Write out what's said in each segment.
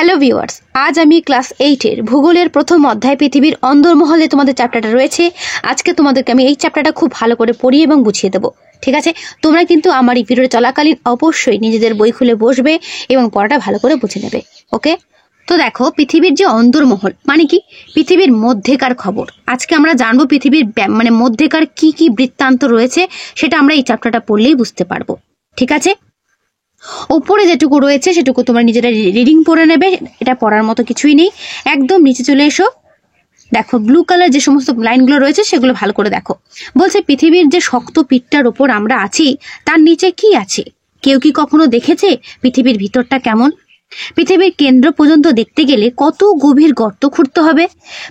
Hello viewers, আজ আমি class 8-এর ভূগোলের প্রথম অধ্যায় পৃথিবীর অন্দরমহলে তোমাদের চ্যাপ্টারটা রয়েছে। আজকে তোমাদেরকে আমি এই চ্যাপ্টারটা খুব ভালো করে পড়িয়ে এবং বুঝিয়ে দেবো। ঠিক আছে, তোমরা কিন্তু আমার এই ভিডিওটা চলাকালীন অবশ্যই নিজেদের বই খুলে বসবে এবং পড়াটা ভালো করে বুঝে নেবে। ওকে, তো দেখো, পৃথিবীর যে অন্দরমহল মানে কি, পৃথিবীর মধ্যেকার খবর আজকে আমরা জানবো। পৃথিবীর মানে মধ্যেকার কি কি বৃত্তান্ত রয়েছে সেটা আমরা এই চ্যাপ্টারটা পড়লেই বুঝতে পারবো। ঠিক আছে, ওপরে যেটুকু রয়েছে সেটুকু তোমরা নিজেরা রিডিং পড়ে নেবে, এটা পড়ার মতো কিছুই নেই। একদম নিচে চলে এসো, দেখো ব্লু কালার যে সমস্ত লাইনগুলো রয়েছে সেগুলো ভালো করে দেখো। বলছে পৃথিবীর যে শক্ত পিঠটার উপর আমরা আছি তার নিচে কি আছে? কেউ কি কখনো দেখেছে পৃথিবীর ভিতরটা কেমন? পৃথিবীর কেন্দ্র পর্যন্ত দেখতে গেলে কত গভীর গর্ত খুঁড়তে হবে?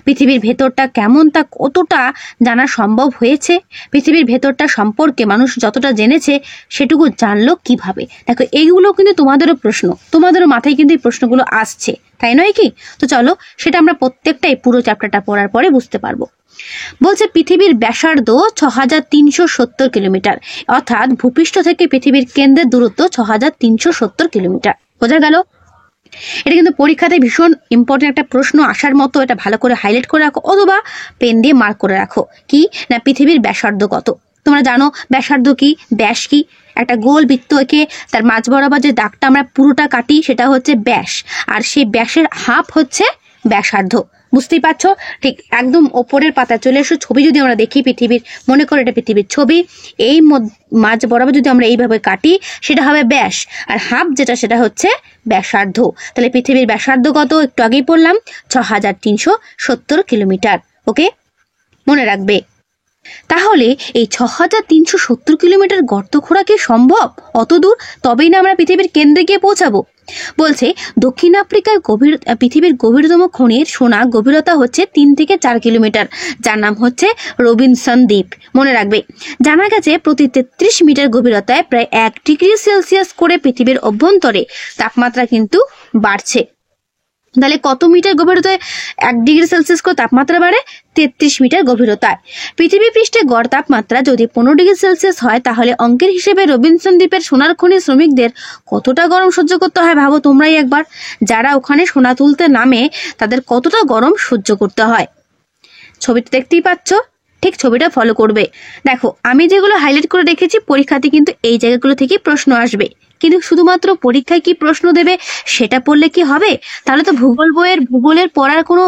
পৃথিবীর ভেতরটা কেমন তা কতটা জানা সম্ভব হয়েছে? পৃথিবীর ভেতরটা সম্পর্কে মানুষ যতটা জেনেছে সেটুকু জানলো কিভাবে? দেখো, এইগুলো কিন্তু তোমাদেরও প্রশ্ন, তোমাদেরও মাথায় কিন্তু এই প্রশ্নগুলো আসছে, তাই নয় কি? তো চলো, সেটা আমরা প্রত্যেকটাই পুরো চ্যাপ্টারটা পড়ার পরে বুঝতে পারবো। বলছে পৃথিবীর ব্যাসার্ধ ৬৩৭০ কিলোমিটার, অর্থাৎ ভূপৃষ্ঠ থেকে পৃথিবীর কেন্দ্রের দূরত্ব ৬৩৭০ কিলোমিটার। বোঝা গেল? এটা কিন্তু পরীক্ষাতে ভীষণ ইম্পর্টেন্ট একটা প্রশ্ন আসার মতো, এটা ভালো করে হাইলাইট করে রাখো অথবা পেন দিয়ে মার্ক করে রাখো। কি না, পৃথিবীর ব্যাসার্ধ কত? তোমরা জানো ব্যাসার্ধ কি, ব্যাস কি? একটা গোল বৃত্ত এঁকে তার মাঝ বরাবর যে দাগটা আমরা পুরোটা কাটি সেটা হচ্ছে ব্যাস, আর সেই ব্যাসের হাফ হচ্ছে ব্যাসার্ধ। বুঝতেই পারছো? ঠিক একদম ওপরের পাতায় চলে এসো। ছবি যদি আমরা দেখি পৃথিবীর, মনে করো এটা পৃথিবীর ছবি, এই মাঝ বরাবর যদি আমরা এইভাবে কাটি সেটা হবে ব্যাস, আর হাফ যেটা সেটা হচ্ছে ব্যাসার্ধ। তাহলে পৃথিবীর ব্যাসার্ধ কত? একটু আগেই পড়লাম, ৬৩৭০ কিলোমিটার। ওকে, মনে রাখবে। তাহলে এই ৬৩৭০ কিলোমিটার গর্ত খোঁড়া কি সম্ভব? অত দূর? তবেই না আমরা পৃথিবীর কেন্দ্রে গিয়ে পৌঁছাবো। বলছে দক্ষিণ আফ্রিকার পৃথিবীর গভীরতম খনির সোনা গভীরতা হচ্ছে ৩ থেকে ৪ কিলোমিটার, যার নাম হচ্ছে রবিনসন দ্বীপ। মনে রাখবে, জানা গেছে প্রতি ৩৩ মিটার গভীরতায় প্রায় ১ ডিগ্রি সেলসিয়াস করে পৃথিবীর অভ্যন্তরে তাপমাত্রা কিন্তু বাড়ছে। তাহলে কত মিটার গভীরতায় ১ ডিগ্রি সেলসিয়াস করে তাপমাত্রা বাড়ে? ৩৩ মিটার গভীরতায়। পৃথিবী পৃষ্ঠে গড় তাপমাত্রা যদি ১৫ ডিগ্রি সেলসিয়াস হয়, তাহলে অঙ্কের হিসেবে রবিনসন দ্বীপের সোনার খনির শ্রমিকদের কতটা গরম সহ্য করতে হয় ভাবো তোমরাই একবার। যারা ওখানে সোনা তুলতে নামে তাদের কতটা গরম সহ্য করতে হয়। ছবিটা দেখতেই পাচ্ছ, ঠিক ছবিটা ফলো করবে। দেখো, আমি যেগুলো হাইলাইট করে রেখেছি পরীক্ষাতে কিন্তু এই জায়গাগুলো থেকে প্রশ্ন আসবে, কিন্তু শুধুমাত্র পরীক্ষায় কি প্রশ্ন দেবে সেটা পড়লে কি হবে? তাহলে তো ভূগোলের পড়ার কোনো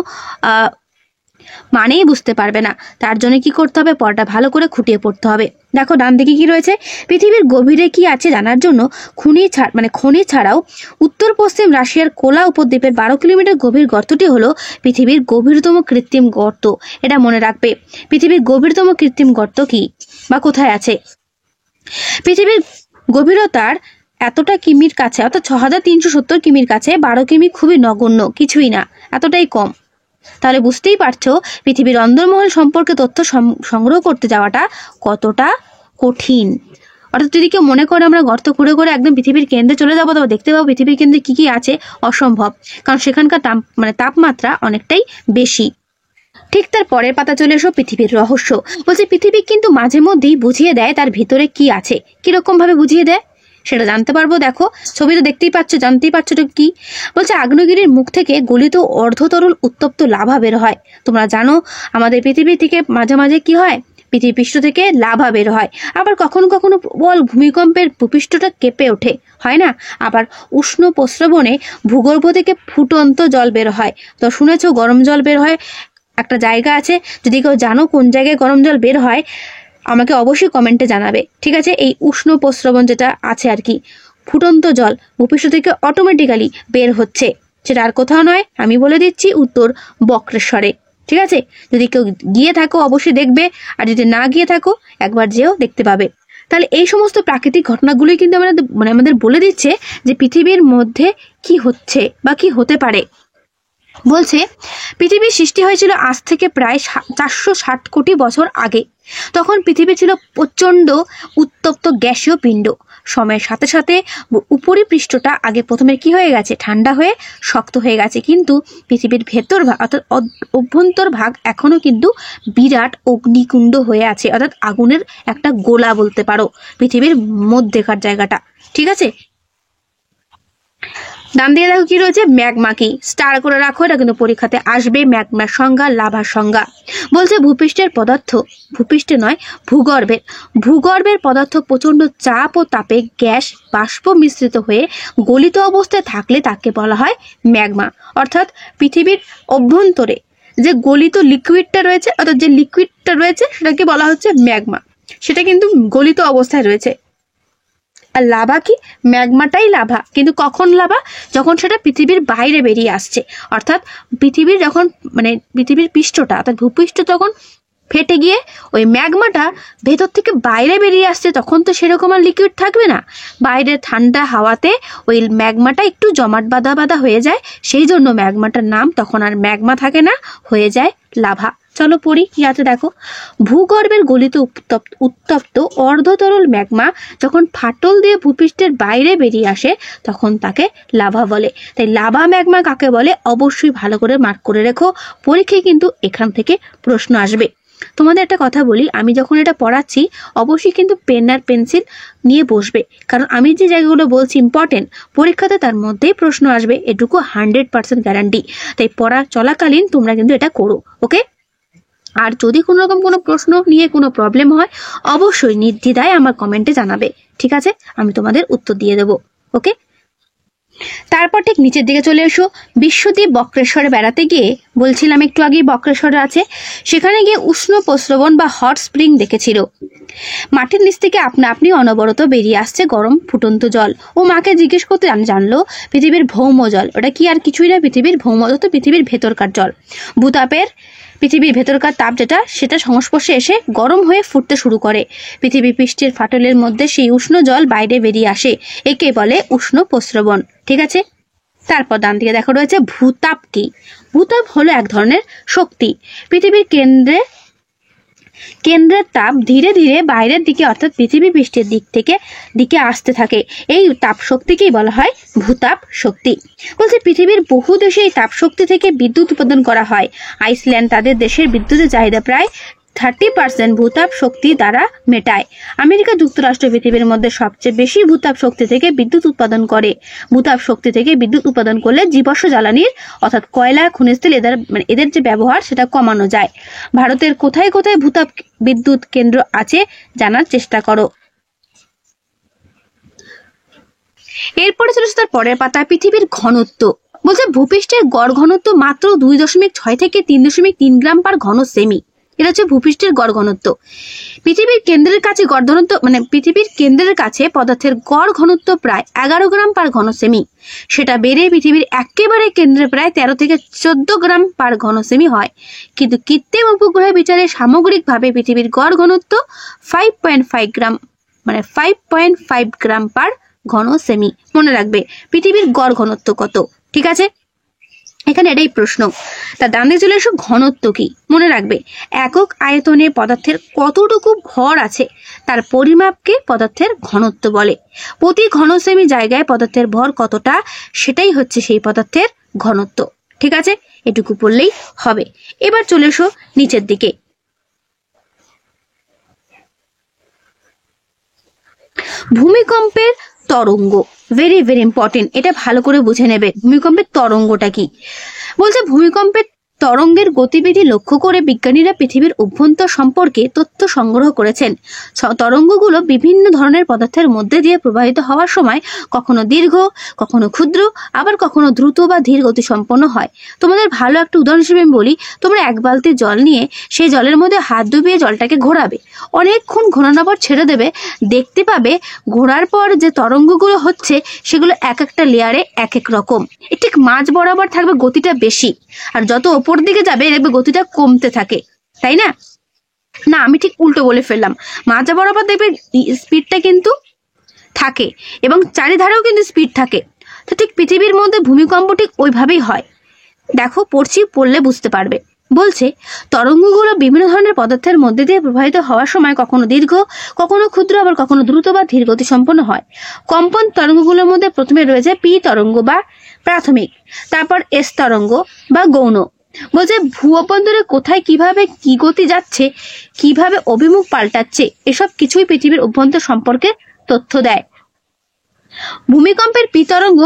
মানেই বুঝতে পারবে না। তার জন্য কি করতে হবে? পড়াটা ভালো করে খুঁটিয়ে পড়তে হবে। দেখো ডান দিকে কি রয়েছে, পৃথিবীর গভীরে কি আছে জানার জন্য খনি ছাড়াও উত্তর পশ্চিম রাশিয়ার কোলা উপদ্বীপের ১২ কিলোমিটার গভীর গর্তটি হলো পৃথিবীর গভীরতম কৃত্রিম গর্ত। এটা মনে রাখবে। পৃথিবীর গভীরতম কৃত্রিম গর্ত কি বা কোথায় আছে? পৃথিবীর গভীরতার এতটা কিমির কাছে, অর্থাৎ ৬৩৭০ কিমির কাছে ১২ কিমি খুবই নগণ্য, কিছুই না, এতটাই কম। তাহলে বুঝতেই পারছো পৃথিবীর অন্দরমহল সম্পর্কে তথ্য সংগ্রহ করতে যাওয়াটা কতটা কঠিন। অর্থাৎ যদি কেউ মনে করে আমরা গর্ত খুঁড়ে করে একদম পৃথিবীর কেন্দ্রে চলে যাবো, তবে দেখতে পাবো পৃথিবীর কেন্দ্রে কি কি আছে, অসম্ভব। কারণ সেখানকার তাপমাত্রা অনেকটাই বেশি। ঠিক তার পরের পাতা চলে এসো, পৃথিবীর রহস্য। বলছে পৃথিবী কিন্তু মাঝে মধ্যেই বুঝিয়ে দেয় তার ভিতরে কি আছে। কিরকম ভাবে বুঝিয়ে দেয় সেটা জানতে পারবো। দেখো ছবি তো দেখতেই পাচ্ছ, জানতেই পারছো তো কি। বলছে আগ্নেয়গিরির মুখ থেকে গলিত অর্ধতরল উত্তপ্ত লাভা বের হয়। তোমরা জানো আমাদের পৃথিবী থেকে মাঝে মাঝে কি হয়, পৃথিবী পৃষ্ঠ থেকে লাভা বের হয়। আবার কখনো কখনো প্রবল ভূমিকম্পের ভূপৃষ্ঠটা কেঁপে ওঠে, হয় না? আবার উষ্ণ প্রস্রবণে ভূগর্ভ থেকে ফুটন্ত জল বের হয়। তো শুনেছো গরম জল বের হয়, একটা জায়গা আছে, যদি কেউ জানো কোন জায়গায় গরম জল বের হয় আমাকে অবশ্যই কমেন্টে জানাবে। ঠিক আছে, এই উষ্ণ প্রস্রবণ যেটা আছে আর কি, ফুটন্ত জল ভূপৃষ্ঠ থেকে অটোমেটিক্যালি বের হচ্ছে, সেটা আর কোথাও নয়, আমি বলে দিচ্ছি, উত্তর বক্রেশ্বরে। ঠিক আছে, যদি কেউ গিয়ে থাকো অবশ্যই দেখবে, আর যদি না গিয়ে থাকো একবার যেও দেখতে পাবে। তাহলে এই সমস্ত প্রাকৃতিক ঘটনাগুলোই কিন্তু আমাদের বলে দিচ্ছে যে পৃথিবীর মধ্যে কি হচ্ছে বা কি হতে পারে। বলছে পৃথিবীর সৃষ্টি হয়েছিল আজ থেকে প্রায় ৪৬০ কোটি বছর আগে। তখন পৃথিবী ছিল প্রচণ্ড উত্তপ্ত গ্যাসীয় পিণ্ড। সময়ের সাথে সাথে উপরি পৃষ্ঠটা আগে প্রথমে কি হয়ে গেছে, ঠান্ডা হয়ে শক্ত হয়ে গেছে, কিন্তু পৃথিবীর ভেতর ভাগ অর্থাৎ অভ্যন্তর ভাগ এখনো কিন্তু বিরাট অগ্নিকুণ্ড হয়ে আছে, অর্থাৎ আগুনের একটা গোলা বলতে পারো পৃথিবীর মধ্যেকার জায়গাটা। ঠিক আছে, ডান দিকে দেখো কি রয়েছে, ম্যাগমা কি, স্টার করে রাখো, এটা কিন্তু পরীক্ষাতে আসবে। ম্যাগমার সংজ্ঞা, লাভার সংজ্ঞা। বলছে ভূপৃষ্ঠের পদার্থ, ভূপৃষ্ঠে নয় ভূগর্ভের পদার্থ প্রচন্ড চাপ ও তাপে গ্যাস বাষ্প মিশ্রিত হয়ে গলিত অবস্থায় থাকলে তাকে বলা হয় ম্যাগমা। অর্থাৎ পৃথিবীর অভ্যন্তরে যে গলিত লিকুইডটা রয়েছে, অর্থাৎ যে লিকুইডটা রয়েছে সেটাকে বলা হচ্ছে ম্যাগমা, সেটা কিন্তু গলিত অবস্থায় রয়েছে। আর লাভা কি, ম্যাগমাটাই লাভা, কিন্তু কখন লাভা, যখন সেটা পৃথিবীর বাইরে বেরিয়ে আসছে। অর্থাৎ পৃথিবীর যখন পৃথিবীর পৃষ্ঠটা অর্থাৎ ভূপৃষ্ঠ তখন ফেটে গিয়ে ওই ম্যাগমাটা ভেতর থেকে বাইরে বেরিয়ে আসছে, তখন তো সেরকম আর লিকুইড থাকবে না। বাইরে ঠান্ডা হাওয়াতে ওই ম্যাগমাটা একটু জমাট বাঁধা হয়ে যায়, সেই জন্য ম্যাগমাটার নাম তখন আর ম্যাগমা থাকে না, হয়ে যায় লাভা। চলো পড়ি কি আছে দেখো। ভূগর্ভের গলিত উত্তপ্ত অর্ধতরল ম্যাগমা যখন ফাটল দিয়ে ভূপৃষ্ঠের বাইরে বেরিয়ে আসে তখন তাকে লাভা বলে। তাই লাভা ম্যাগমা কাকে বলে অবশ্যই ভালো করে মার্ক করে রেখো, পরীক্ষায় কিন্তু এখান থেকে প্রশ্ন আসবে। তোমাদের একটা কথা বলি, আমি যখন এটা পড়াচ্ছি অবশ্যই কিন্তু পেন আর পেন্সিল নিয়ে বসবে, কারণ আমি যে জায়গাগুলো বলছি ইম্পর্টেন্ট, পরীক্ষাতে তার মধ্যেই প্রশ্ন আসবে, এটুকু 100% গ্যারান্টি। তাই পড়া চলাকালীন তোমরা কিন্তু এটা করো, ওকে? আর যদি কোনো রকম কোনো প্রশ্ন নিয়ে কোনো প্রবলেম হয় অবশ্যই নির্দ্বিধায় আমার কমেন্টে জানাবে, ঠিক আছে? আমি তোমাদের উত্তর দিয়ে দেবো, ওকে? তারপর ঠিক নিচের দিকে চলে এসো। বিশ্বদ্বীপ বক্রেশ্বরে বেড়াতে গিয়ে, বলছিলাম একটু আগেই বক্রেশ্বরে আছে, সেখানে গিয়ে উষ্ণ প্রস্রবণ বা হট স্প্রিং দেখেছিল। মাটির নিচ থেকে আপনা আপনি অনবরত বেরিয়ে আসছে গরম ফুটন্ত জল। ও মাকে জিজ্ঞেস করতে জানলো পৃথিবীর ভৌম জল, ওটা কি আর কিছুই না, পৃথিবীর ভৌম জল তো পৃথিবীর ভেতরকার জল। ভূতাপের পৃথিবীর ভেতরকার তাপ সেটা সংস্পর্শে এসে গরম হয়ে ফুটতে শুরু করে, পৃথিবী পৃষ্ঠের ফাটলের মধ্যে সেই উষ্ণ জল বাইরে বেরিয়ে আসে, একে বলে উষ্ণ প্রস্রবণ, ঠিক আছে? তারপর ডান দিকে দেখা রয়েছে ভূতাপ কি। ভূতাপ হলো এক ধরনের শক্তি, পৃথিবীর কেন্দ্রের তাপ ধীরে ধীরে বাইরের দিকে অর্থাৎ পৃথিবী পৃষ্ঠের দিকে আসতে থাকে, এই তাপ শক্তিকেই বলা হয় ভূতাপ শক্তি। বলছে পৃথিবীর বহু দেশে এই তাপ শক্তি থেকে বিদ্যুৎ উৎপাদন করা হয়। আইসল্যান্ড তাদের দেশের বিদ্যুতের চাহিদা প্রায় 30% ভূতাপ শক্তি দ্বারা মেটায়। আমেরিকা যুক্তরাষ্ট্র পৃথিবীর মধ্যে সবচেয়ে বেশি ভূতাপ শক্তি থেকে বিদ্যুৎ উৎপাদন করে। ভূতাপ শক্তি থেকে বিদ্যুৎ উৎপাদন করলে জীবাশ্ম জ্বালানির অর্থাৎ কয়লা, খনিজ তেল এদের যে ব্যবহার সেটা কমানো যায়। ভারতের কোথায় কোথায় ভূতাপ বিদ্যুৎ কেন্দ্র আছে জানার চেষ্টা করো। এরপরে চলেছে তার পরের পাতা, পৃথিবীর ঘনত্ব। বলছে ভূপৃষ্ঠের গড় ঘনত্ব মাত্র 2.6 থেকে 3.3 গ্রাম পার ঘন সেমি, এটা হচ্ছে ভূপৃষ্ঠের গড় ঘনত্ব। পৃথিবীর কেন্দ্রের কাছে পদার্থের গড় ঘনত্ব প্রায় 11 গ্রাম পার ঘন সেমি, সেটা বেড়ে পৃথিবীর একেবারে কেন্দ্রে প্রায় 13 থেকে 14 গ্রাম পার ঘন সেমি হয়। কিন্তু কৃত্রিম উপগ্রহ বিচারে সামগ্রিকভাবে পৃথিবীর গড় ঘনত্ব 5.5 গ্রাম পার ঘন সেমি। মনে রাখবে পৃথিবীর গড় ঘনত্ব কত, ঠিক আছে? এখানে এটাই প্রশ্ন। তার ডান দিকে চলে এসো, ঘনত্ব কি। মনে রাখবে একক আয়তনে পদার্থের কতটুকু ভর আছে তার পরিমাপকে পদার্থের ঘনত্ব বলে। প্রতি ঘন সেমি জায়গায় পদার্থের ভর কতটা সেটাই হচ্ছে সেই পদার্থের ঘনত্ব, ঠিক আছে? এটুকু পড়লেই হবে। এবার চলে এসো নিচের দিকে। ভূমিকম্পের তরঙ্গ, ভেরি ভেরি ইম্পর্টেন্ট, এটা ভালো করে বুঝে নেবে ভূমিকম্পের তরঙ্গটা কি। বলছে ভূমিকম্পের তরঙ্গের গতিবিধি লক্ষ্য করে বিজ্ঞানীরা পৃথিবীর অভ্যন্তর সম্পর্কে তথ্য সংগ্রহ করেছেন। তরঙ্গগুলো বিভিন্ন ধরনের পদার্থের মধ্যে দিয়ে প্রবাহিত হওয়ার সময় কখনো দীর্ঘ, কখনো ক্ষুদ্র, আবার কখনো দ্রুত বা ধীর গতি সম্পন্ন হয়। তোমাদের ভালো একটা উদাহরণ হিসেবে বলি, তোমরা এক বালতি জল নিয়ে সেই জলের মধ্যে হাত ডুবিয়ে জলটাকে ঘোরাবে, অনেকক্ষণ ঘোরানোর পর ছেড়ে দেবে, দেখতে পাবে ঘোরার পর যে তরঙ্গগুলো হচ্ছে সেগুলো এক একটা লেয়ারে এক এক রকম। ঠিক মাঝ বরাবর থাকবে গতিটা বেশি, আর যত ওপর দিকে যাবে দেখবে গতিটা কমতে থাকে, তাই না? না, আমি ঠিক উল্টো বলে ফেললাম। মাঝ বরাবর দেখবে স্পিডটা কিন্তু থাকে এবং চারিধারেও কিন্তু স্পিড থাকে। তো ঠিক পৃথিবীর মধ্যে ভূমিকম্প ঠিক ওইভাবেই হয়। দেখো পড়লে বুঝতে পারবে। বলছে তরঙ্গগুলো বিভিন্ন ধরনের পদার্থের মধ্যে দিয়ে প্রবাহিত হওয়ার সময় কখনো দীর্ঘ, কখনো ক্ষুদ্র, আবার কখনো দ্রুত বা ধীর গতি সম্পন্ন হয়। কম্পন তরঙ্গগুলোর মধ্যে প্রথমে রয়েছে পি তরঙ্গ বা প্রাথমিক, তারপর এস তরঙ্গ বা গৌণ। বলছে ভূ অভ্যন্তরে কোথায় কিভাবে কি গতি যাচ্ছে, কিভাবে অভিমুখ পাল্টাচ্ছে, এসব কিছুই পৃথিবীর অভ্যন্তর সম্পর্কে তথ্য দেয়। ভূমিকম্পের পি তরঙ্গ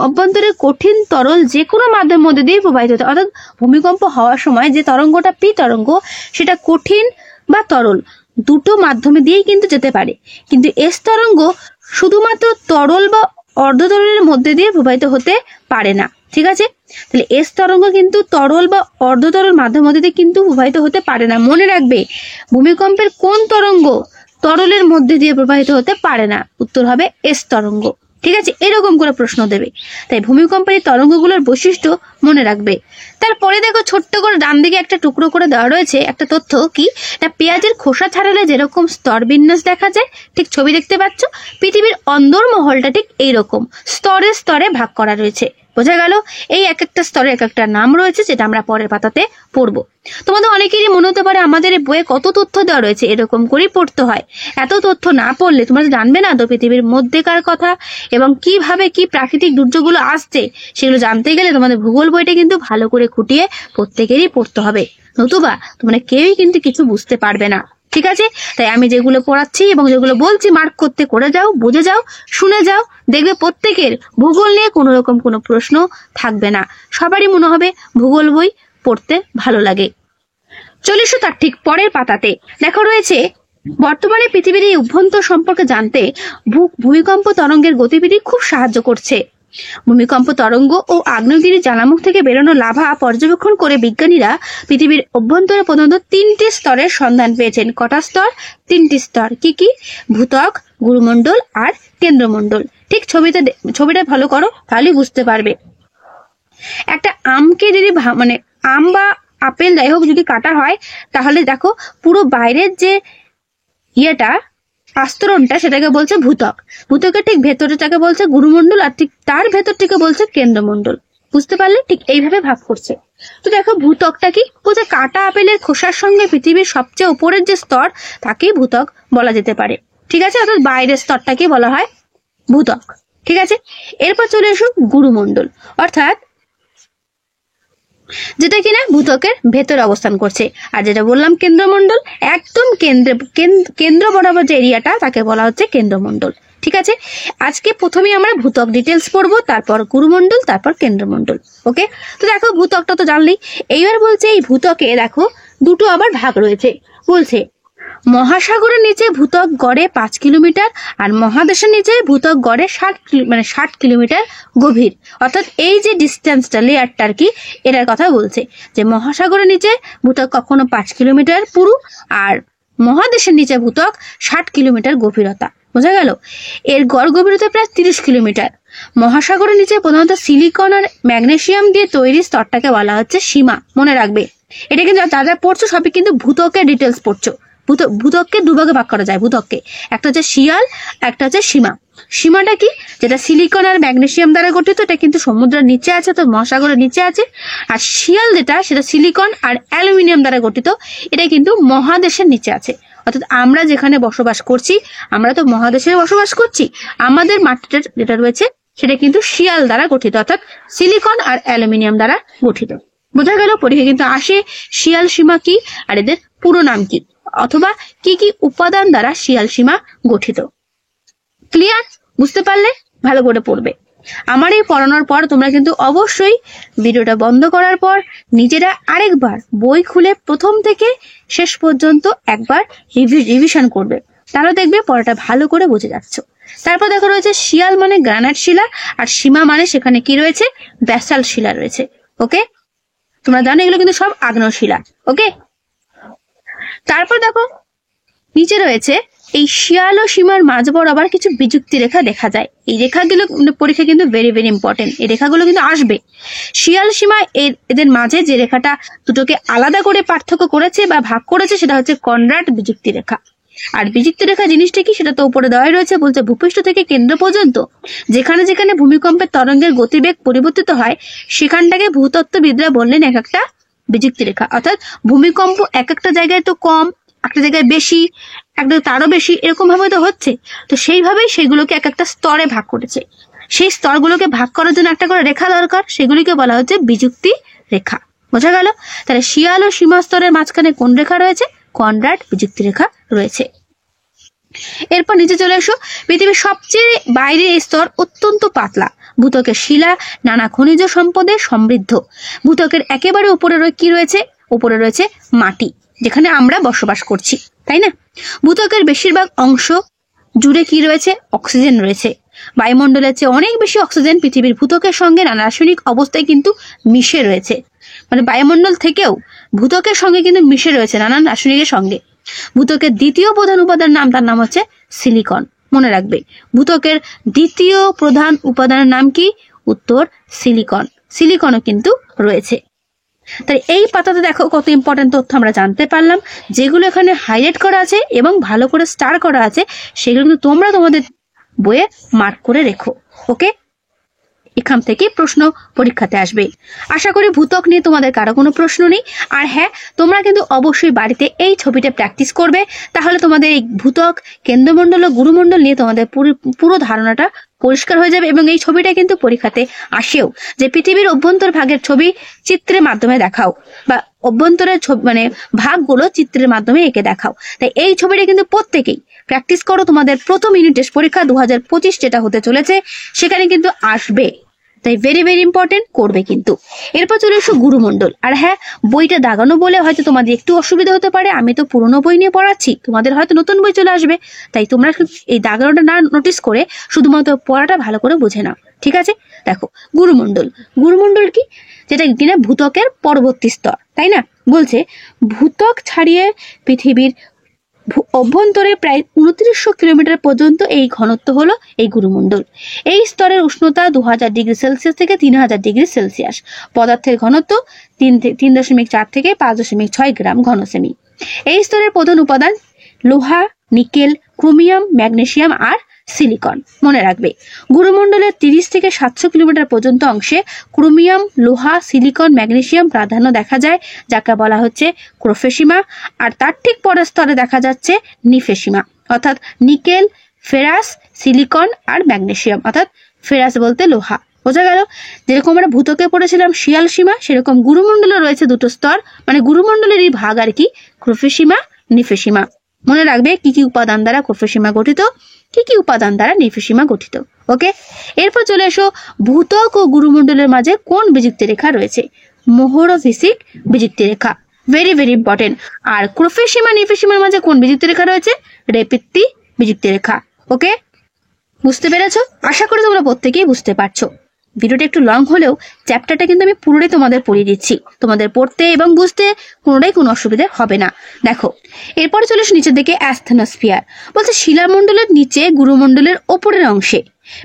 অভ্যন্তরের কঠিন তরল যে কোনো মাধ্যমের মধ্যে দিয়ে প্রবাহিত হতে, অর্থাৎ ভূমিকম্প হওয়ার সময় যে তরঙ্গটা পি তরঙ্গ সেটা কঠিন বা তরল দুটো মাধ্যমে দিয়েই কিন্তু যেতে পারে, কিন্তু এস তরঙ্গ শুধুমাত্র তরল বা অর্ধতরলের মধ্যে দিয়ে প্রবাহিত হতে পারে না। ঠিক আছে, তাহলে এস তরঙ্গ কিন্তু তরল বা অর্ধতরল মাধ্যমের মধ্যে দিয়ে কিন্তু প্রবাহিত হতে পারে না। মনে রাখবে, ভূমিকম্পের কোন তরঙ্গ তরলের মধ্যে দিয়ে প্রবাহিত হতে পারে না? উত্তর হবে এস তরঙ্গ। ঠিক আছে, এরকম করে প্রশ্ন দেবে, তাই ভূমিকম্পের তরঙ্গগুলোর বৈশিষ্ট্য মনে রাখবে। তারপরে দেখো ছোট্ট করে ডান দিকে একটা টুকরো করে দেওয়া রয়েছে একটা তথ্য, কি না পেঁয়াজের খোসা ছাড়ালে যেরকম স্তর বিন্যাস দেখা যায়, ঠিক ছবি দেখতে পাচ্ছ, পৃথিবীর অন্দরমহলটা ঠিক এইরকম স্তরে স্তরে ভাগ করা রয়েছে। বোঝা গেল? এই এক একটা স্তরে এক একটা নাম রয়েছে, যেটা আমরা পরের পাতাতে পড়বো। তোমাদের অনেকেরই মনে হতে পারে আমাদের এই বইয়ে কত তথ্য দেওয়া রয়েছে, এরকম করেই পড়তে হয়। এত তথ্য না পড়লে তোমরা জানবে না তো পৃথিবীর মধ্যেকার কথা, এবং কিভাবে কি প্রাকৃতিক দুর্যোগগুলো আসছে সেগুলো জানতে গেলে তোমাদের ভূগোল বইটা কিন্তু ভালো করে খুঁটিয়ে প্রত্যেকেরই পড়তে হবে, নতুবা তোমরা কেউই কিন্তু কিছু বুঝতে পারবে না। ঠিক আছে, তাই আমি যেগুলো পড়াচ্ছি এবং যেগুলো বলছি মার্ক করতে করে যাও, বুঝে যাও, শুনে যাও, দেখবে প্রত্যেকের ভূগোল নিয়ে কোনো রকম কোনো প্রশ্ন থাকবে না, সবারই মনে হবে ভূগোল বই পড়তে ভালো লাগে। চলিস তার ঠিক পরের পাতাতে দেখো রয়েছে, বর্তমানে পৃথিবীর এই অভ্যন্তর সম্পর্কে জানতে ভূমিকম্প তরঙ্গের গতিবিধি খুব সাহায্য করছে। ভূমিকম্প তরঙ্গ ও আগ্নেয়গিরি জ্বালামুখ থেকে বেরোনো লাভা পর্যবেক্ষণ করে বিজ্ঞানীরা পৃথিবীর অভ্যন্তরে প্রধানত 3টি স্তরের সন্ধান পেয়েছেন। কটা স্তর? 3টি স্তর। কি কি? ভূত্বক, গুরুমণ্ডল আর কেন্দ্রমণ্ডল। ঠিক ছবিটা ভালো করো, তাহলে বুঝতে পারবে। একটা আমকে যদি মানে আম বা আপেল যাই হোক যদি কাটা হয়, তাহলে দেখো পুরো বাইরের যে ইয়েটা আস্তরণটা সেটাকে বলছে ভূত্বক, ভূত্বকের ঠিক ভেতরটাকে বলছে গুরুমণ্ডল, আর ঠিক তার ভেতরটাকে বলছে কেন্দ্রমণ্ডল। বুঝতে পারলে? ঠিক এইভাবে ভাগ করছে। তো দেখো ভূত্বকটা কি বলছে, কাটা আপেলের খোসার সঙ্গে পৃথিবীর সবচেয়ে উপরের যে স্তর তাকেই ভূত্বক বলা যেতে পারে। ঠিক আছে, অর্থাৎ বাইরের স্তরটাকে বলা হয় ভূত্বক। ঠিক আছে, এরপর চলে এসো গুরুমণ্ডল, অর্থাৎ যেটা কিনা ভূত্বকের ভেতরে অবস্থান করছে। আর যেটা বললাম কেন্দ্রমণ্ডল, একদম কেন্দ্র বরাবর যে এরিয়াটা তাকে বলা হচ্ছে কেন্দ্রমণ্ডল। ঠিক আছে, আজকে প্রথমে আমরা ভূত্বক ডিটেলস পড়বো, তারপর গুরুমণ্ডল, তারপর কেন্দ্রমণ্ডল। ওকে, তো দেখো ভূত্বকটা তো জানলেই। এইবার বলছে এই ভূত্বকে দেখো দুটো আবার ভাগ রয়েছে। বলছে মহাসাগরের নিচে ভূত্বক গড়ে 5 কিলোমিটার, আর মহাদেশের নিচে ভূত্বক গড়ে 60 কিলোমিটার গভীর। অর্থাৎ এই যে ডিস্টেন্সটা, লেয়ারটার কি এটার কথা বলছে, যে মহাসাগরের নিচে ভূত্বক কখনো 5 কিলোমিটার পুরু, আর মহাদেশের নিচে ভূত্বক 60 কিলোমিটার গভীরতা। বোঝা গেল? এর গড় গভীরতা প্রায় 30 কিলোমিটার। মহাসাগরের নিচে প্রধানত সিলিকন আর ম্যাগনেসিয়াম দিয়ে তৈরি স্তরটাকে বলা হচ্ছে সীমা। মনে রাখবে, এটা কিন্তু যা পড়ছো সবই কিন্তু ভূত্বকের ডিটেলস পড়ছো। ভূত্বককে দুভাগে ভাগ করা যায়। ভূত্বককে একটা হচ্ছে শিয়াল, একটা হচ্ছে সীমা। সীমাটা কি? যেটা সিলিকন আর ম্যাগনেসিয়াম দ্বারা গঠিত, এটা কিন্তু সমুদ্রের নিচে আছে, তো মহাসাগরের নিচে আছে। আর শিয়াল যেটা, সেটা সিলিকন আর অ্যালুমিনিয়াম দ্বারা গঠিত, এটা কিন্তু মহাদেশের নিচে আছে। অর্থাৎ আমরা যেখানে বসবাস করছি, আমরা তো মহাদেশে বসবাস করছি, আমাদের মাটিটা যেটা রয়েছে সেটা কিন্তু শিয়াল দ্বারা গঠিত, অর্থাৎ সিলিকন আর অ্যালুমিনিয়াম দ্বারা গঠিত। বোঝা গেল? পরীক্ষা কিন্তু আসে শিয়াল সীমা কি আর এদের পুরো নাম কি, অথবা কি কি উপাদান দ্বারা শিয়াল সীমা গঠিত। ক্লিয়ার? বুঝতে পারলে? ভালো করে পড়বে। আমার এই পড়ানোর পর তোমরা কিন্তু অবশ্যই ভিডিওটা বন্ধ করার পর নিজেরা আরেকবার বই খুলে প্রথম থেকে শেষ পর্যন্ত একবার রিভিশন করবে, তাহলে দেখবে পড়াটা ভালো করে বুঝে যাচ্ছ। তারপর দেখো রয়েছে শিয়াল মানে গ্রানাইট শিলা, আর সীমা মানে সেখানে কি রয়েছে? ব্যাসাল্ট শিলা রয়েছে। ওকে, তোমরা জানো এগুলো কিন্তু সব আগ্নেয় শিলা। ওকে, তারপর দেখো নিচে রয়েছে এই শিয়াল ও সীমার মাঝ বরাবর কিছু বিযুক্তি রেখা দেখা যায়। এই রেখাগুলো পরীক্ষা কিন্তু ভেরি ভেরি ইম্পর্টেন্ট, এই রেখাগুলো কিন্তু আসবে। শিয়াল সীমা এদের মাঝে যে রেখাটা দুটোকে আলাদা করে পার্থক্য করেছে বা ভাগ করেছে, সেটা হচ্ছে কনরাড বিযুক্তি রেখা। আর বিযুক্তি রেখা জিনিসটা কি সেটা তো উপরে দেওয়াই রয়েছে। বলছে ভূপৃষ্ঠ থেকে কেন্দ্র পর্যন্ত যেখানে যেখানে ভূমিকম্পের তরঙ্গের গতিবেগ পরিবর্তিত হয়, সেখানটাকে ভূতত্ত্ববিদরা বললেন এক একটা বিযুক্তি রেখা। অর্থাৎ ভূমিকম্প এক একটা জায়গায় তো কম, একটা জায়গায় বেশি, একটা তারও বেশি, এরকম ভাবে তো হচ্ছে। তো সেইভাবেই সেগুলোকে এক একটা স্তরে ভাগ করেছে। সেই স্তরগুলোকে ভাগ করার জন্য একটা করে রেখা দরকার, সেগুলিকে বলা হচ্ছে বিযুক্তি রেখা। বোঝা গেল? তাহলে শিয়াল ও সীমা স্তরের মাঝখানে কোন রেখা রয়েছে? কনরাড বিযুক্তি রেখা রয়েছে। এরপর নিচে চলে এসো, পৃথিবীর সবচেয়ে বাইরের স্তর অত্যন্ত পাতলা, ভূত্বকের শিলা নানা খনিজ সম্পদে সমৃদ্ধ। ভূত্বকের একেবারে উপরে কি রয়েছে? উপরে রয়েছে মাটি, যেখানে আমরা বসবাস করছি, তাই না? ভূত্বকের বেশিরভাগ অংশ জুড়ে কি রয়েছে? অক্সিজেন রয়েছে। বায়ুমণ্ডলের চেয়ে অনেক বেশি অক্সিজেন পৃথিবীর ভূত্বকের সঙ্গে নানা রাসায়নিক অবস্থায় কিন্তু মিশে রয়েছে। মানে বায়ুমণ্ডল থেকেও ভূত্বকের সঙ্গে কিন্তু মিশে রয়েছে নানান রাসায়নিকের সঙ্গে। ভূত্বকের দ্বিতীয় প্রধান উপাদান তার নাম হচ্ছে সিলিকন। মনে রাখবে, ভূত্বকের দ্বিতীয় প্রধান উপাদানের নাম কি? উত্তর সিলিকন। সিলিকনও কিন্তু রয়েছে। তাই এই পাতাতে দেখো কত ইম্পর্টেন্ট তথ্য আমরা জানতে পারলাম, যেগুলো এখানে হাইলাইট করা আছে এবং ভালো করে স্টার করা আছে, সেগুলো কিন্তু তোমরা তোমাদের বইয়ে মার্ক করে রেখো। ওকে, এখান থেকে প্রশ্ন পরীক্ষাতে আসবে। আশা করি ভূত্বক নিয়ে তোমাদের কারো কোনো প্রশ্ন নেই। আর হ্যাঁ, তোমরা কিন্তু অবশ্যই বাড়িতে এই ছবিটা প্র্যাকটিস করবে, তাহলে তোমাদের এই ভূত্বক, কেন্দ্রমণ্ডল ও গুরুমণ্ডল নিয়ে তোমাদের পুরো ধারণাটা পরিষ্কার হয়ে যাবে। এবং এই ছবিটা কিন্তু পরীক্ষাতে আসেও, যে পৃথিবীর অভ্যন্তর ভাগের ছবি চিত্রের মাধ্যমে দেখাও, বা অভ্যন্তরের মানে ভাগগুলো চিত্রের মাধ্যমে এঁকে দেখাও। তাই এই ছবিটা কিন্তু প্রত্যেকেই প্র্যাকটিস করো। তোমাদের প্রথম ইউনিট টেস্ট পরীক্ষা 2025 যেটা হতে চলেছে, সেখানে কিন্তু আসবে, তাই ভেরি ভেরি ইম্পর্টেন্ট, করবে কিন্তু। এরপর চলে এসো গুরুমণ্ডল। আর হ্যাঁ, বইটা দাগানো বলে হয়তো তোমাদের একটু অসুবিধা হতে পারে, আমি তো পুরনো বই নিয়ে পড়াচ্ছি, তোমাদের হয়তো নতুন বই চলে আসবে, তাই তোমরা এই দাগানোটা না নোটিস করে শুধুমাত্র পড়াটা ভালো করে বুঝে নাও, ঠিক আছে? দেখো, গুরুমণ্ডল। গুরুমণ্ডল কি? যেটা কিনা ভূত্বকের পরবর্তী স্তর, তাই না? বলছে ভূত্বক ছাড়িয়ে পৃথিবীর অভ্যন্তরে প্রায় 2900 কিলোমিটার পর্যন্ত এই ঘনত্ব হলো এই গুরুমণ্ডল। এই স্তরের উষ্ণতা 2000 ডিগ্রি সেলসিয়াস থেকে 3000 ডিগ্রি সেলসিয়াস। পদার্থের ঘনত্ব 3.4 থেকে 5.6 গ্রাম ঘন সেমি। এই স্তরের প্রধান উপাদান লোহা, নিকেল, ক্রোমিয়াম, ম্যাগনেসিয়াম আর সিলিকন। মনে রাখবে, গুরুমণ্ডলের 30 থেকে 700 কিলোমিটার পর্যন্ত অংশে ক্রোমিয়াম, লোহা, সিলিকন, ম্যাগনেসিয়াম প্রাধান্য দেখা যায়, যাকে বলা হচ্ছে ক্রোফেসিমা। আর তার ঠিক পরের স্তরে দেখা যাচ্ছে নিফেসিমা, অর্থাৎ নিকেল, ফেরাস, সিলিকন আর ম্যাগনেসিয়াম, অর্থাৎ ফেরাস বলতে লোহা। বোঝা গেল? যেরকম আমরা ভূত্বকে পড়েছিলাম শিয়াল সীমা, সেরকম গুরুমণ্ডলে রয়েছে দুটো স্তর, মানে গুরুমণ্ডলেরই ভাগ আর কি, ক্রোফেসিমা, নিফেসিমা। মনে রাখবে কি কি উপাদান দ্বারা ক্রোফেসিমা গঠিত, কি কি উপাদান দ্বারা নিফেসিমা গঠিত। ওকে, এরপর চলে এসো, ভূত্বক ও গুরুমণ্ডলের মাঝে কোন বিযুক্তি রেখা রয়েছে? মোহরভিসিক বিযুক্তি রেখা, ভেরি ভেরি ইম্পর্টেন্ট। আর ক্রোফেসিমা, নিফেসিমার মাঝে কোন বিযুক্তি রেখা রয়েছে? রেপিত্তি বিযুক্তি রেখা। ওকে, বুঝতে পেরেছো? আশা করি তোমরা প্রত্যেকেই বুঝতে পারছো। ভিডিওটা একটু লং হলেও চ্যাপ্টারটা কিন্তু আমি পুরোটাই তোমাদের পড়িয়ে দিচ্ছি, তোমাদের পড়তে এবং বুঝতে কোনোটাই কোনো অসুবিধা হবে না। দেখো, এরপরে চলে এসো নিচের দিকে, অ্যাস্থেনোস্ফিয়ার। বলছে শিলামণ্ডলের নিচে গুরুমণ্ডলের ওপরের অংশে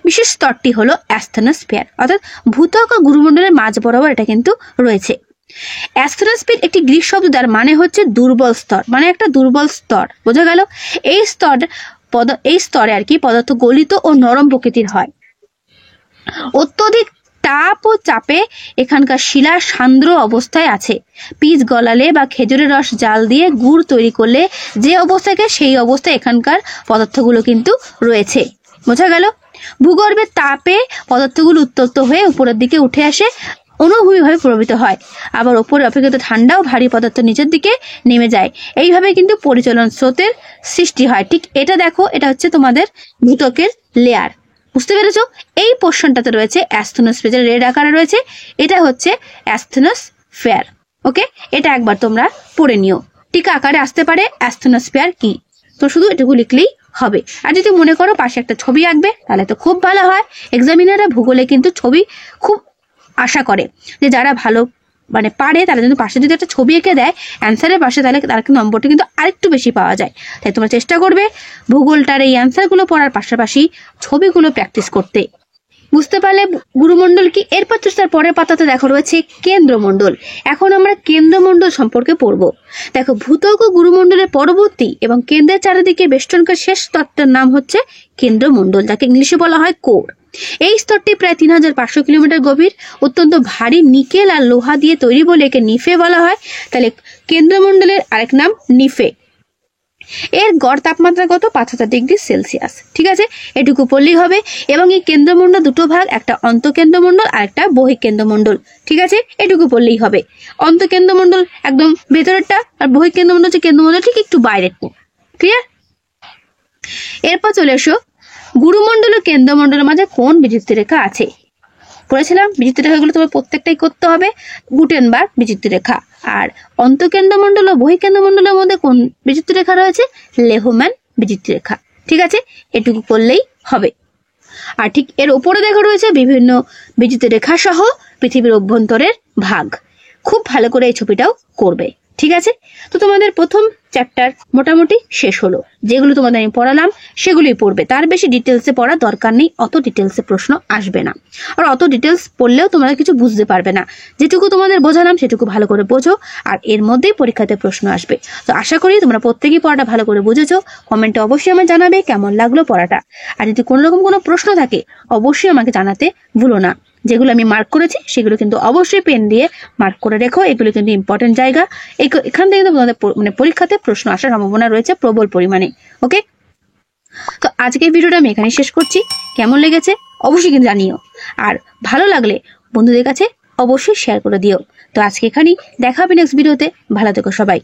বিশেষ স্তরটি হলো অ্যাস্থেনোস্ফিয়ার, অর্থাৎ ভূত্বক ও গুরুমণ্ডলের মাঝ বরাবর এটা কিন্তু রয়েছে। অ্যাস্থেনোস্ফিয়ার একটি গ্রিক শব্দ, যার মানে হচ্ছে দুর্বল স্তর, মানে একটা দুর্বল স্তর। বোঝা গেল? এই স্তরে আর কি পদার্থ গলিত ও নরম প্রকৃতির হয়। অত্যধিক তাপ ও চাপে এখানকার শিলা সান্দ্র অবস্থায় আছে। পিচ গলালে বা খেজুরের রস জাল দিয়ে গুড় তৈরি করলে যে অবস্থাকে, সেই অবস্থায় এখানকার পদার্থগুলো কিন্তু রয়েছে। বোঝা গেল? ভূগর্ভের তাপে পদার্থগুলো উত্তপ্ত হয়ে উপরের দিকে উঠে আসে, অনুভূমিভাবে প্রভাবিত হয়। আবার ওপরে অপেক্ষাকৃত ঠান্ডা ও ভারী পদার্থ নিচের দিকে নেমে যায়। এইভাবে কিন্তু পরিচলন স্রোতের সৃষ্টি হয়। ঠিক এটা দেখো, এটা হচ্ছে তোমাদের ভূত্বকের লেয়ার। বুঝতে পেরেছো? এই পোর্শনটাতে রয়েছে অ্যাস্থেনোস্ফিয়ার, রেড আকারে রয়েছে, এটা হচ্ছে অ্যাস্থেনোস্ফিয়ার। ওকে, এটা একবার তোমরা পড়ে নিও। টিকা আকারে আসতে পারে অ্যাস্থেনোস্ফিয়ার কি, তো শুধু এটুকু লিখলেই হবে। আর যদি মনে করো পাশে একটা ছবি আঁকবে, তাহলে তো খুব ভালো হয়। এক্সামিনাররা ভূগোলে কিন্তু ছবি খুব আশা করে, যে যারা ভালো মানে পারে, তারা যদি পাশে যদি একটা ছবি এঁকে দেয় অ্যান্সারের পাশে, তাহলে তার নম্বরটা কিন্তু আরেকটু বেশি পাওয়া যায়। তাই তোমরা চেষ্টা করবে ভূগোলটার এই অ্যান্সারগুলো পড়ার পাশাপাশি ছবিগুলো প্র্যাকটিস করতে। বুঝতে পারলে গুরুমণ্ডল কি? এরপর তার পরের পাতাতে দেখো রয়েছে কেন্দ্রমণ্ডল। এখন আমরা কেন্দ্রমণ্ডল সম্পর্কে পড়বো। দেখো, ভূত্বক ও গুরুমণ্ডলের পরবর্তী এবং কেন্দ্রের চারিদিকে বেষ্টনকার শেষ স্তরটার নাম হচ্ছে কেন্দ্রমণ্ডল, যাকে ইংলিশে বলা হয় কোর। এই স্তরটি প্রায় 3500 কিলোমিটার গভীর, অত্যন্ত ভারী নিকেল আর লোহা দিয়ে তৈরি বলে একে নিফে বলা হয়। তাহলে কেন্দ্রমণ্ডলের আরেক নাম নিফে। এর গড় তাপমাত্রা কত? 5000 ডিগ্রি সেলসিয়াস। ঠিক আছে, এটুকু পড়লেই হবে। এবং এই কেন্দ্রমণ্ডল দুটো ভাগ, একটা অন্তঃকেন্দ্রমণ্ডল আর একটা বহিঃকেন্দ্রমণ্ডল। ঠিক আছে, এটুকু পড়লেই হবে। অন্তঃকেন্দ্রমণ্ডল একদম ভেতরেরটা, আর বহিঃকেন্দ্রমণ্ডল হচ্ছে কেন্দ্রমণ্ডল ঠিক একটু বাইরের। ক্লিয়ার? এরপর চলে এসো গুরুমণ্ডল ও কেন্দ্রমণ্ডলের মাঝে কোন বিযুক্তি রেখা আছে। বলেছিলাম বিযুক্তি রেখাগুলো তোমার প্রত্যেকটাই করতে হবে গুটেনবার্গ বিযুক্তি রেখা। আর অন্তঃকেন্দ্রমণ্ডল ও বহিঃকেন্দ্রমণ্ডলের মধ্যে কোন বিযুক্তি রেখা রয়েছে? লেহম্যান বিযুক্তি রেখা। ঠিক আছে, এটুকু করলেই হবে। আর ঠিক এর উপরে দেখা রয়েছে বিভিন্ন বিযুক্তি রেখা সহ পৃথিবীর অভ্যন্তরের ভাগ। খুব ভালো করে এই ছবিটাও করবে। ঠিক আছে, তো তোমাদের প্রথম চ্যাপ্টার মোটামুটি শেষ হলো। যেগুলো তোমাদের আমি পড়ালাম সেগুলোই পড়বে, তার বেশি ডিটেলসে পড়ার দরকার নেই, অত ডিটেলসে প্রশ্ন আসবে না। আর অত ডিটেলস পড়লেও তোমরা কিছু বুঝতে পারবে না। যেটুকু তোমাদের বোঝালাম সেটুকু ভালো করে বোঝো, আর এর মধ্যেই পরীক্ষাতে প্রশ্ন আসবে। তো আশা করি তোমরা প্রত্যেকেই পড়াটা ভালো করে বুঝেছো। কমেন্টে অবশ্যই আমায় জানাবে কেমন লাগলো পড়াটা। আর যদি কোনো রকম কোনো প্রশ্ন থাকে অবশ্যই আমাকে জানাতে ভুলো না। যেগুলো আমি মার্ক করেছি সেগুলো কিন্তু অবশ্যই পেন দিয়ে মার্ক করে রেখো, এগুলো কিন্তু ইম্পর্টেন্ট জায়গা। এখান থেকে তোমাদের পরীক্ষাতে প্রশ্ন আসার সম্ভাবনা রয়েছে প্রবল পরিমাণে। ওকে, তো আজকের ভিডিওটা আমি এখানে শেষ করছি। কেমন লেগেছে অবশ্যই কিন্তু জানিও, আর ভালো লাগলে বন্ধুদের কাছে অবশ্যই শেয়ার করে দিও। তো আজকে এখানেই দেখা হবে নেক্সট ভিডিওতে। ভালো থেকো সবাই।